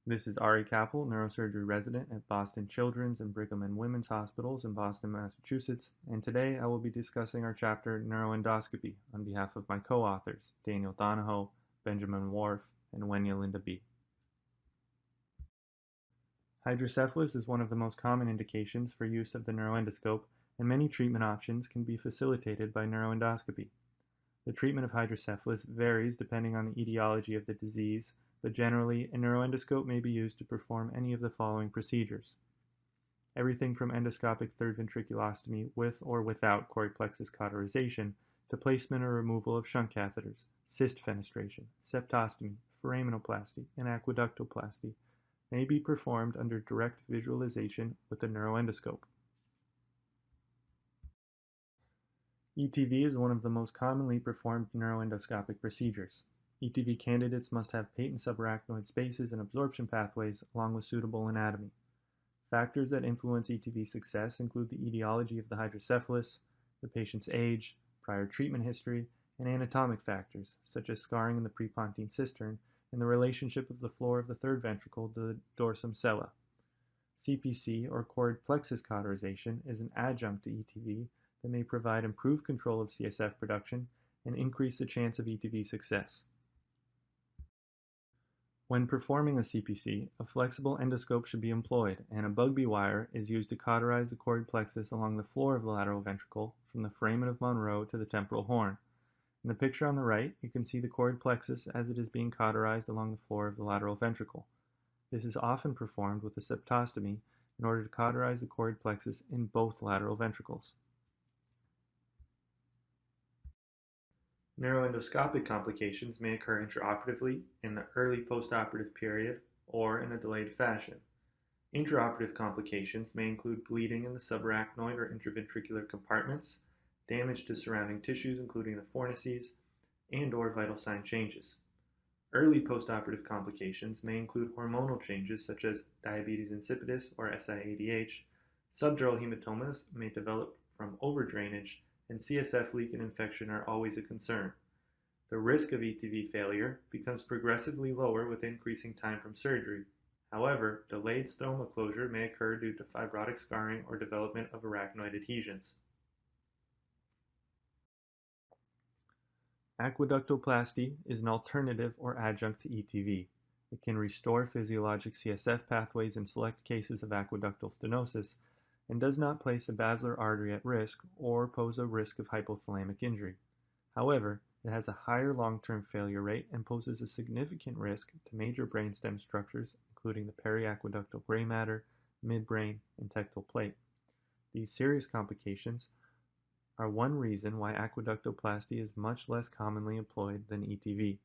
This is Ari Kappel, neurosurgery resident at Boston Children's and Brigham and Women's Hospitals in Boston, Massachusetts, and today I will be discussing our chapter Neuroendoscopy on behalf of my co-authors, Daniel Donahoe, Benjamin Wharf, and Wenya Linda B. Hydrocephalus is one of the most common indications for use of the neuroendoscope, and many treatment options can be facilitated by neuroendoscopy. The treatment of hydrocephalus varies depending on the etiology of the disease, but generally, a neuroendoscope may be used to perform any of the following procedures. Everything from endoscopic third ventriculostomy with or without choroid plexus cauterization to placement or removal of shunt catheters, cyst fenestration, septostomy, foraminoplasty, and aqueductoplasty may be performed under direct visualization with the neuroendoscope. ETV is one of the most commonly performed neuroendoscopic procedures. ETV candidates must have patent subarachnoid spaces and absorption pathways along with suitable anatomy. Factors that influence ETV success include the etiology of the hydrocephalus, the patient's age, prior treatment history, and anatomic factors such as scarring in the prepontine cistern and the relationship of the floor of the third ventricle to the dorsum sella. CPC, or choroid plexus cauterization, is an adjunct to ETV that may provide improved control of CSF production and increase the chance of ETV success. When performing a CPC, a flexible endoscope should be employed, and a Bugbee wire is used to cauterize the choroid plexus along the floor of the lateral ventricle from the foramen of Monro to the temporal horn. In the picture on the right, you can see the choroid plexus as it is being cauterized along the floor of the lateral ventricle. This is often performed with a septostomy in order to cauterize the choroid plexus in both lateral ventricles. Neuroendoscopic complications may occur intraoperatively, in the early postoperative period, or in a delayed fashion. Intraoperative complications may include bleeding in the subarachnoid or intraventricular compartments, damage to surrounding tissues including the fornices, and/or vital sign changes. Early postoperative complications may include hormonal changes such as diabetes insipidus or SIADH, subdural hematomas may develop from overdrainage, and CSF leak and infection are always a concern. The risk of ETV failure becomes progressively lower with increasing time from surgery. However, delayed stoma closure may occur due to fibrotic scarring or development of arachnoid adhesions. Aqueductoplasty is an alternative or adjunct to ETV. It can restore physiologic CSF pathways in select cases of aqueductal stenosis and does not place the basilar artery at risk or pose a risk of hypothalamic injury. However, it has a higher long-term failure rate and poses a significant risk to major brainstem structures, including the periaqueductal gray matter, midbrain, and tectal plate. These serious complications are one reason why aqueductoplasty is much less commonly employed than ETV.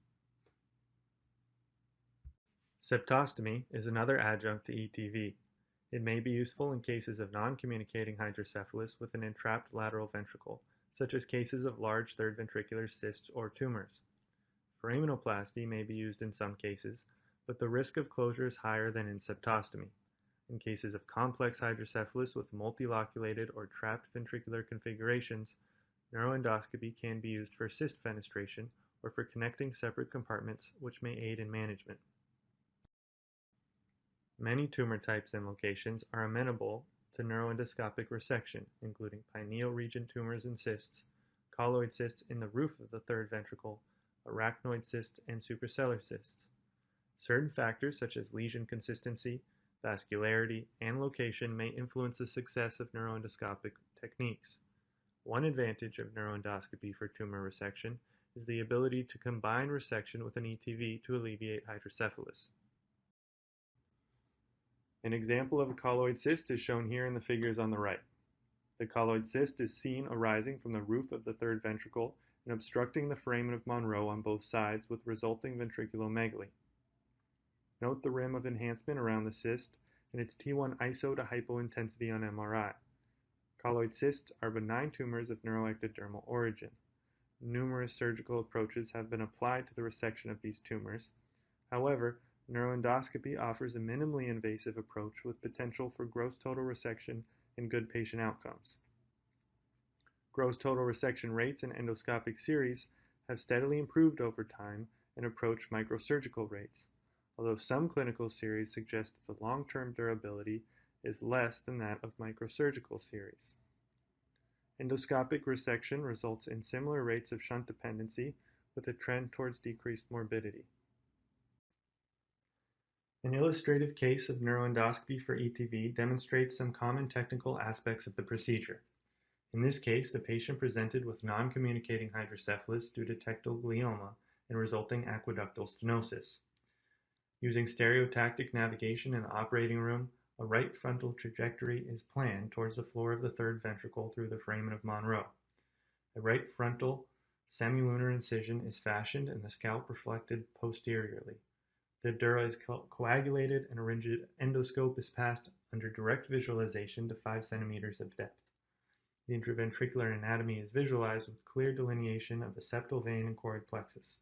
Septostomy is another adjunct to ETV. It may be useful in cases of non-communicating hydrocephalus with an entrapped lateral ventricle, such as cases of large third ventricular cysts or tumors. Foraminoplasty may be used in some cases, but the risk of closure is higher than in septostomy. In cases of complex hydrocephalus with multiloculated or trapped ventricular configurations, neuroendoscopy can be used for cyst fenestration or for connecting separate compartments, which may aid in management. Many tumor types and locations are amenable to neuroendoscopic resection, including pineal region tumors and cysts, colloid cysts in the roof of the third ventricle, arachnoid cysts, and suprasellar cysts. Certain factors such as lesion consistency, vascularity, and location may influence the success of neuroendoscopic techniques. One advantage of neuroendoscopy for tumor resection is the ability to combine resection with an ETV to alleviate hydrocephalus. An example of a colloid cyst is shown here in the figures on the right. The colloid cyst is seen arising from the roof of the third ventricle and obstructing the foramen of Monro on both sides with resulting ventriculomegaly. Note the rim of enhancement around the cyst and its T1 iso to hypointensity on MRI. Colloid cysts are benign tumors of neuroectodermal origin. Numerous surgical approaches have been applied to the resection of these tumors. However, neuroendoscopy offers a minimally invasive approach with potential for gross total resection and good patient outcomes. Gross total resection rates in endoscopic series have steadily improved over time and approach microsurgical rates. although some clinical series suggest that the long-term durability is less than that of microsurgical series. Endoscopic resection results in similar rates of shunt dependency with a trend towards decreased morbidity. An illustrative case of neuroendoscopy for ETV demonstrates some common technical aspects of the procedure. In this case, the patient presented with non-communicating hydrocephalus due to tectal glioma and resulting aqueductal stenosis. Using stereotactic navigation in the operating room, a right frontal trajectory is planned towards the floor of the third ventricle through the foramen of Monro. A right frontal semilunar incision is fashioned and the scalp reflected posteriorly. The dura is coagulated and a rigid endoscope is passed under direct visualization to 5 centimeters of depth. The intraventricular anatomy is visualized with clear delineation of the septal vein and choroid plexus.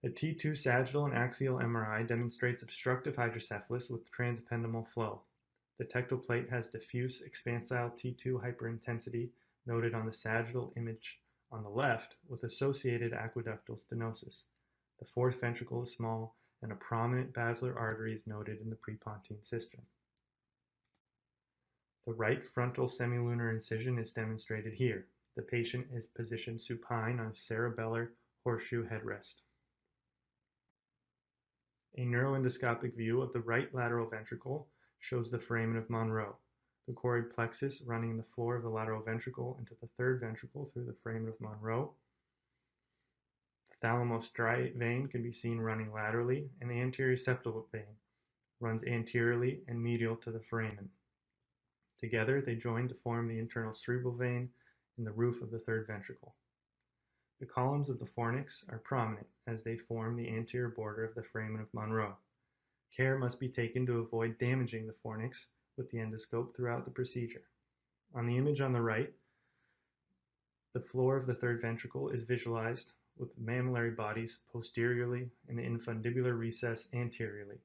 A T2 sagittal and axial MRI demonstrates obstructive hydrocephalus with transependymal flow. The tectal plate has diffuse expansile T2 hyperintensity noted on the sagittal image on the left with associated aqueductal stenosis. The fourth ventricle is small and a prominent basilar artery is noted in the prepontine cistern. The right frontal semilunar incision is demonstrated here. The patient is positioned supine on a cerebellar horseshoe headrest. A neuroendoscopic view of the right lateral ventricle shows the foramen of Monro, the choroid plexus running the floor of the lateral ventricle into the third ventricle through the foramen of Monro. The thalamostriate vein can be seen running laterally, and the anterior septal vein runs anteriorly and medial to the foramen. Together, they join to form the internal cerebral vein in the roof of the third ventricle. The columns of the fornix are prominent as they form the anterior border of the foramen of Monro. Care must be taken to avoid damaging the fornix with the endoscope throughout the procedure. On the image on the right, the floor of the third ventricle is visualized with the mammillary bodies posteriorly and the infundibular recess anteriorly.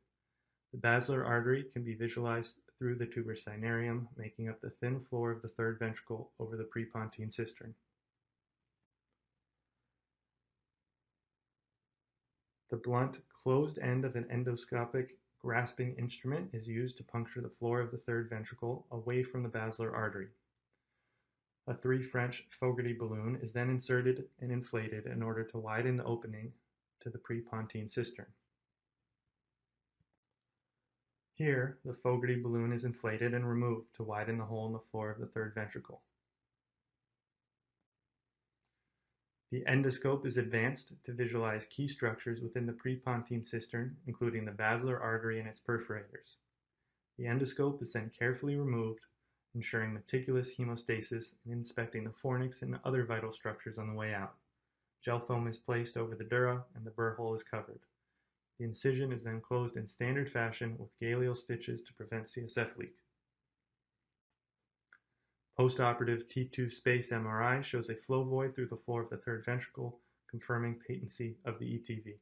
The basilar artery can be visualized through the tubercinarium, making up the thin floor of the third ventricle over the prepontine cistern. The blunt, closed end of an endoscopic grasping instrument is used to puncture the floor of the third ventricle away from the basilar artery. A 3 French Fogarty balloon is then inserted and inflated in order to widen the opening to the prepontine cistern. Here, the Fogarty balloon is inflated and removed to widen the hole in the floor of the third ventricle. The endoscope is advanced to visualize key structures within the prepontine cistern, including the basilar artery and its perforators. The endoscope is then carefully removed, ensuring meticulous hemostasis and inspecting the fornix and other vital structures on the way out. Gel foam is placed over the dura and the burr hole is covered. The incision is then closed in standard fashion with Galeal stitches to prevent CSF leak. Postoperative T2 space MRI shows a flow void through the floor of the third ventricle, confirming patency of the ETV.